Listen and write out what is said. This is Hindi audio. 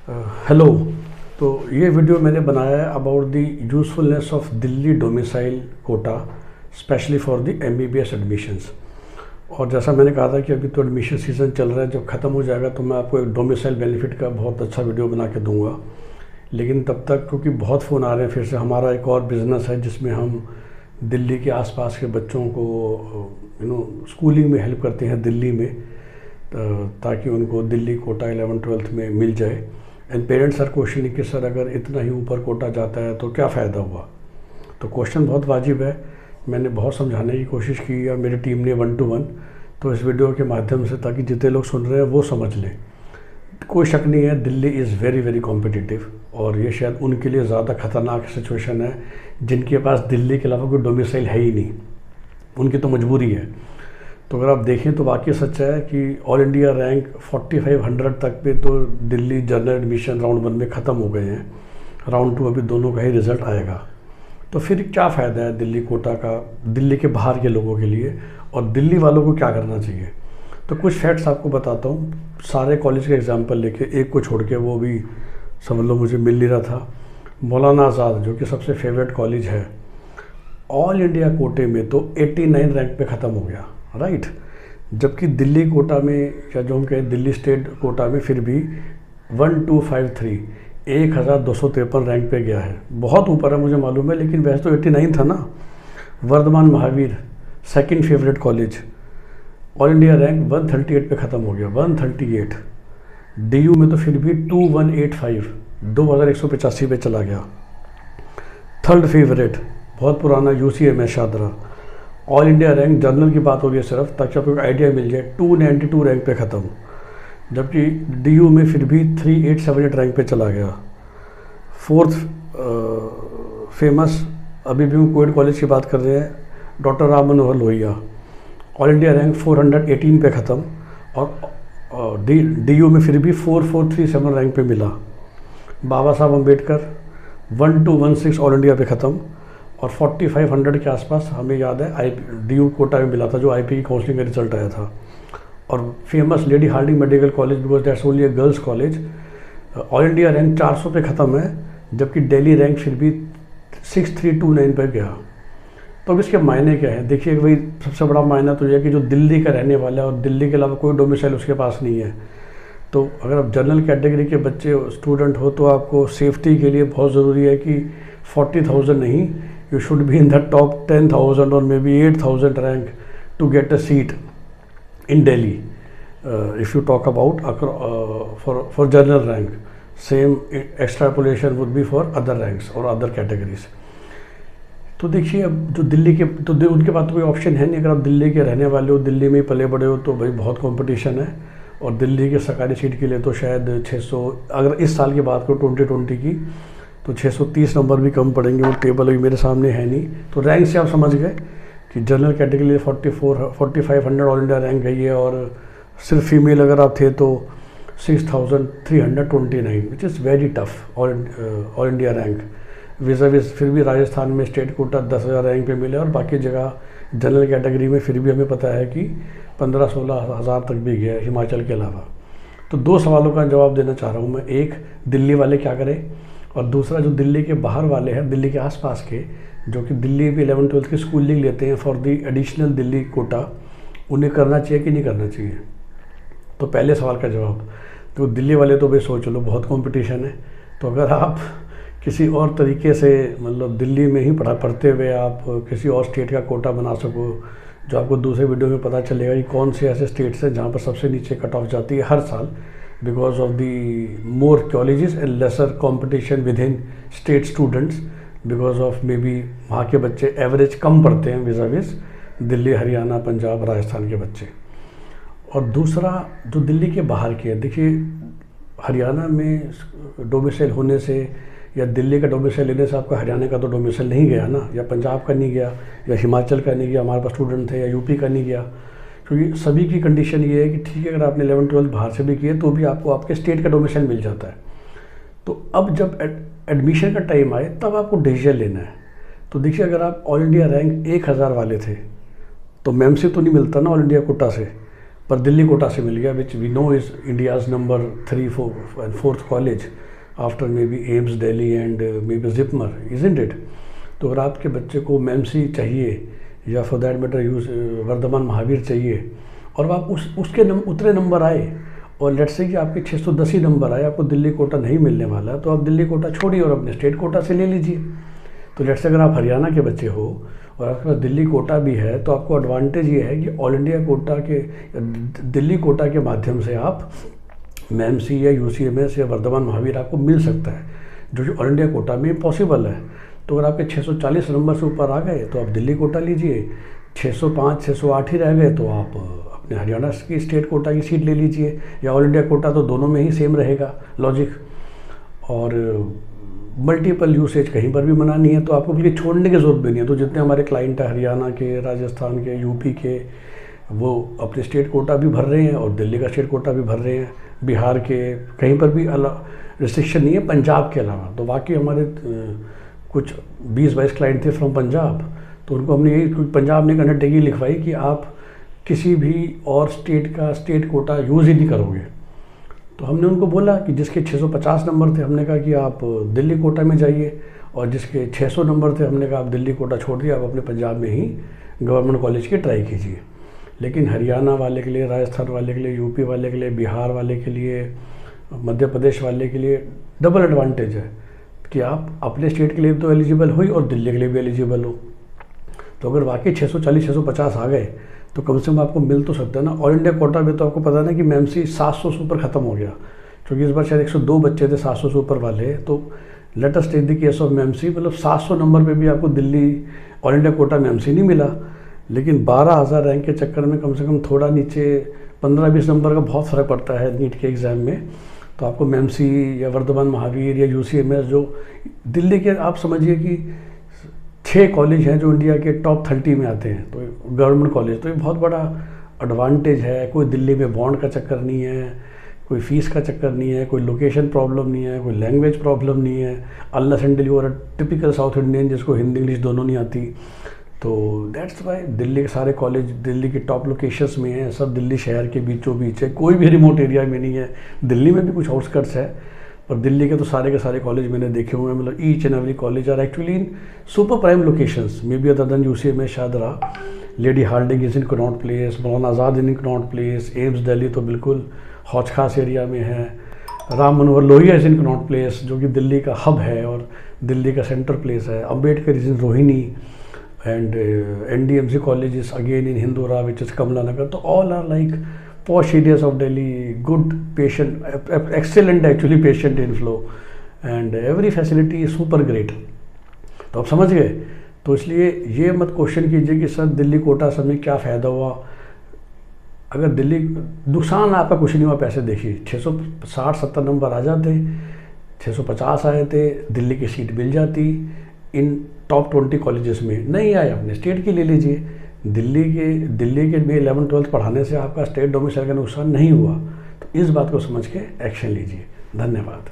हेलो। तो ये वीडियो मैंने बनाया है about the usefulness of Delhi domicile quota specially for the MBBS admissions. और जैसा मैंने कहा था कि अभी तो एडमिशन सीज़न चल रहा है, जब ख़त्म हो जाएगा तो मैं आपको एक डोमिसाइल बेनिफिट का बहुत अच्छा वीडियो बना के दूंगा। लेकिन तब तक क्योंकि बहुत फ़ोन आ रहे हैं, फिर से हमारा एक और बिज़नेस है जिसमें हम दिल्ली के आसपास के बच्चों को स्कूलिंग में हेल्प करते हैं दिल्ली में, ताकि उनको दिल्ली कोटा 11th-12th में मिल जाए। एंड पेरेंट्स आर क्वेश्चनिंग कि सर अगर इतना ही ऊपर कोटा जाता है तो क्या फ़ायदा हुआ। तो क्वेश्चन बहुत वाजिब है, मैंने बहुत समझाने की कोशिश की या मेरी टीम ने 1 to 1, तो इस वीडियो के माध्यम से ताकि जितने लोग सुन रहे हैं वो समझ लें। कोई शक नहीं है, Delhi is very very competitive और ये शायद उनके लिए ज़्यादा ख़तरनाक सिचुएशन है जिनके पास दिल्ली के अलावा कोई डोमिसाइल है ही नहीं, उनकी तो मजबूरी है। तो अगर आप देखें तो वाकई सच है कि ऑल इंडिया रैंक 4500 तक पे तो दिल्ली जनरल एडमिशन राउंड 1 में ख़त्म हो गए हैं। राउंड 2 अभी दोनों का ही रिज़ल्ट आएगा। तो फिर क्या फ़ायदा है दिल्ली कोटा का दिल्ली के बाहर के लोगों के लिए, और दिल्ली वालों को क्या करना चाहिए। तो कुछ फैक्ट्स आपको बताता हूँ, सारे कॉलेज के एग्जाम्पल लेके, एक को छोड़ के, वो भी समझ लो मुझे मिल नहीं रहा था। मौलाना आज़ाद जो कि सबसे फेवरेट कॉलेज है, ऑल इंडिया कोटे में तो 89 रैंक पे ख़त्म हो गया, राइट। जबकि दिल्ली कोटा में, या जो हम कहें दिल्ली स्टेट कोटा में, फिर भी 1253 1253 रैंक पे गया है। बहुत ऊपर है मुझे मालूम है, लेकिन वैसे तो 89 था ना। Vardhman Mahavir second favourite college, all India rank 138 पे ख़त्म हो गया, 138। डीयू में तो फिर भी 2185 2185 पे चला गया। थर्ड फेवरेट बहुत पुराना यूसीएम है Shahdara, all India rank general की बात हो रही है सिर्फ, ताकि आपको एक आइडिया मिल जाए, 292 रैंक पे ख़त्म। जबकि डीयू में फिर भी 3878 रैंक पे चला गया। फोर्थ फेमस, अभी भी हम कोविड कॉलेज की बात कर रहे हैं, doctor Ram Manohar Lohia, all India rank 418 पे ख़त्म, और डीयू में फिर भी 4437 रैंक पे मिला। बाबा साहब अम्बेडकर 1216 ऑल इंडिया पे ख़त्म, और 4500 के आसपास हमें याद है डीयू कोटा में मिला था, जो आईपी की काउंसलिंग का रिजल्ट आया था। और famous Lady Hardinge medical college, because that's only a girls college, all India rank 400 पे ख़त्म है, जबकि दिल्ली रैंक फिर भी 6329 पे गया। तो अब इसके मायने क्या है, देखिए भाई, सबसे बड़ा मायना तो यह है कि जो दिल्ली का रहने वाला है और दिल्ली के अलावा कोई डोमिसाइल उसके पास नहीं है, तो अगर आप जनरल कैटेगरी के बच्चे स्टूडेंट हो तो आपको सेफ्टी के लिए बहुत ज़रूरी है कि 40,000 नहीं, you should be in the top 10,000 or maybe 8,000 rank to get a seat in Delhi. If you talk about for general rank, same extrapolation would be for other ranks or other categories. तो देखिए, अब जो दिल्ली के तो उनके पास तो कोई ऑप्शन है नहीं। अगर आप दिल्ली के रहने वाले हो, दिल्ली में पले बड़े हो, तो भाई बहुत कंपटीशन है। और दिल्ली के सरकारी सीट के लिए तो शायद 600, अगर इस साल की बात करो 2020 की, तो 630 नंबर भी कम पड़ेंगे। वो टेबल अभी मेरे सामने है नहीं, तो रैंक से आप समझ गए कि जनरल कैटेगरी लिए 4500 ऑल इंडिया रैंक गई है, और सिर्फ फीमेल अगर आप थे तो 6329, which is very tough all India rank. विज़ फिर भी राजस्थान में स्टेट कोटा 10,000 रैंक पे मिले, और बाकी जगह जनरल कैटेगरी में फिर भी हमें पता है कि 15-16 हज़ार तक भी गया है, हिमाचल के अलावा। तो दो सवालों का जवाब देना चाह रहा हूँ मैं, एक दिल्ली वाले क्या करें, और दूसरा जो दिल्ली के बाहर वाले हैं, दिल्ली के आसपास के, जो कि दिल्ली में 11th-12th की स्कूलिंग लेते हैं for the additional Delhi quota, उन्हें करना चाहिए कि नहीं करना चाहिए। तो पहले सवाल का जवाब, तो दिल्ली वाले तो भाई सोच लो बहुत कंपटीशन है। तो अगर आप किसी और तरीके से, मतलब दिल्ली में ही पढ़ते हुए आप किसी और स्टेट का कोटा बना सको, जो आपको दूसरे वीडियो में पता चलेगा कि कौन से ऐसे स्टेट्स हैं जहाँ पर सबसे नीचे कट ऑफ जाती है हर साल, because of the more colleges and lesser competition within state students, because of maybe वहाँ के बच्चे एवरेज कम पढ़ते हैं vis-a-vis दिल्ली, हरियाणा, पंजाब, राजस्थान के बच्चे। और दूसरा जो दिल्ली के बाहर के है, देखिए हरियाणा में डोमिसाइल होने से या दिल्ली का डोमिसाइल लेने से आपका हरियाणा का तो डोमिसाइल नहीं गया ना, या पंजाब का नहीं गया, या हिमाचल का नहीं गया, हमारे पास स्टूडेंट थे, या यूपी का नहीं गया। क्योंकि सभी की कंडीशन ये है कि ठीक है, अगर आपने 11th-12th बाहर से भी किए तो भी आपको आपके स्टेट का डोमिसाइल मिल जाता है। तो अब जब एडमिशन का टाइम आए तब आपको डिसीजन लेना है। तो देखिए, अगर आप ऑल इंडिया रैंक 1000 वाले थे तो मैम से तो नहीं मिलता ना ऑल इंडिया कोटा से, पर दिल्ली कोटा से मिल गया, which we know is India's number 3, 4 and 4th college after may be AIIMS Delhi and may be JIPMER, isn't it. तो अगर आपके बच्चे को MEMC चाहिए या for that matter Vardhman Mahavir चाहिए और आप उसके उतरे नंबर आए और लेट्स से कि आपके 610 ही नंबर आए, आपको दिल्ली कोटा नहीं मिलने वाला है, तो आप दिल्ली कोटा छोड़िए और अपने स्टेट कोटा से ले लीजिए। तो लेट्स से अगर आप हरियाणा के बच्चे हो और आपके पास दिल्ली कोटा भी है, तो आपको एडवांटेज ये है कि ऑल इंडिया कोटा के दिल्ली कोटा के माध्यम से आप MEMC या UCMS या वर्धमान महावीर आपको मिल सकता है, जो ऑल इंडिया कोटा में इम्पॉसिबल है। तो अगर आपके 640 नंबर से ऊपर आ गए तो आप दिल्ली कोटा लीजिए, 605 608 ही रह गए तो आप अपने हरियाणा की स्टेट कोटा की सीट ले लीजिए, या ऑल इंडिया कोटा, तो दोनों में ही सेम रहेगा लॉजिक। और मल्टीपल यूसेज कहीं पर भी मना नहीं है, तो आपको बिल्कुल छोड़ने की ज़रूरत भी नहीं है। तो जितने हमारे क्लाइंट है हरियाणा के, राजस्थान के, यूपी के, वो अपने स्टेट कोटा भी भर रहे हैं और दिल्ली का स्टेट कोटा भी भर रहे हैं, बिहार के, कहीं पर भी अलग रिस्ट्रिक्शन नहीं है पंजाब के अलावा। तो बाकी हमारे कुछ 20-22 क्लाइंट थे फ्रॉम पंजाब, तो उनको हमने यही पंजाब ने एक अंडरटेकिंग लिखवाई कि आप किसी भी और स्टेट का स्टेट कोटा यूज़ ही नहीं करोगे। तो हमने उनको बोला कि जिसके 650 नंबर थे, हमने कहा कि आप दिल्ली कोटा में जाइए, और जिसके 600 नंबर थे, हमने कहा आप दिल्ली कोटा छोड़ दिए, आप अपने पंजाब में ही गवर्नमेंट कॉलेज की ट्राई कीजिए। लेकिन हरियाणा वाले के लिए, राजस्थान वाले के लिए, यूपी वाले के लिए, बिहार वाले के लिए, मध्य प्रदेश वाले के लिए डबल एडवांटेज है कि आप अपने स्टेट के लिए तो एलिजिबल हो ही और दिल्ली के लिए भी एलिजिबल हो। तो अगर वाकई 640 650 आ गए तो कम से कम आपको मिल तो सकता है ना। ऑल इंडिया कोटा में तो आपको पता ना कि MEMC 700 से ऊपर ख़त्म हो गया, क्योंकि इस बार शायद 102 बच्चे थे 700 से ऊपर वाले। तो let us take the case of MEMC, मतलब 700 नंबर पे भी आपको Delhi all India quota MEMC नहीं मिला, लेकिन 12,000 रैंक के चक्कर में कम से कम थोड़ा नीचे 15-20 नंबर का बहुत फ़र्क पड़ता है नीट के एग्ज़ाम में। तो आपको MEMC या वर्धमान महावीर या UCMS, जो दिल्ली के आप समझिए कि 6 कॉलेज हैं जो इंडिया के टॉप 30 में आते हैं, तो गवर्नमेंट कॉलेज, तो ये बहुत बड़ा एडवांटेज है। कोई दिल्ली में बॉन्ड का चक्कर नहीं है, कोई फीस का चक्कर नहीं है, कोई लोकेशन प्रॉब्लम नहीं है, कोई लैंग्वेज प्रॉब्लम नहीं है, unless and you are typical South Indian जिसको हिंदी इंग्लिश दोनों नहीं आती। तो दैट्स वाई दिल्ली के सारे कॉलेज दिल्ली के टॉप लोकेशंस में हैं, सब दिल्ली शहर के बीचों बीच है, कोई भी रिमोट एरिया में नहीं है। दिल्ली में भी कुछ आउटस्कर्ट्स है, पर दिल्ली के तो सारे के सारे कॉलेज मैंने देखे हुए हैं, मतलब each and every college are actually in super prime locations, may be other than UCMS Shahdara, Lady Hardinge is in Connaught Place, Maulana Azad in Connaught Place, AIIMS Delhi तो बिल्कुल हौज खास एरिया में है, Ram Manohar Lohia is in Connaught Place जो कि दिल्ली का हब है और दिल्ली का सेंटर प्लेस है, Ambedkar is in Rohini, and NDMC college is again in Hindu Rao which is Kamla Nagar. तो all are like posh areas of Delhi, good patient, excellent actually patient inflow, and every facility is super great। तो आप समझ गए। तो इसलिए ये मत क्वेश्चन कीजिए कि सर दिल्ली कोटा से हमें क्या फ़ायदा हुआ। अगर दिल्ली, नुकसान आपका कुछ नहीं हुआ, पैसे देखिए 660-70 नंबर आ जाते, 650 आए थे, दिल्ली की सीट मिल जाती इन टॉप 20 कॉलेजेस में, नहीं आए अपने स्टेट की ले लीजिए। दिल्ली के में 11th-12th पढ़ाने से आपका स्टेट डोमिसाइल का नुकसान नहीं हुआ। तो इस बात को समझ के एक्शन लीजिए। धन्यवाद।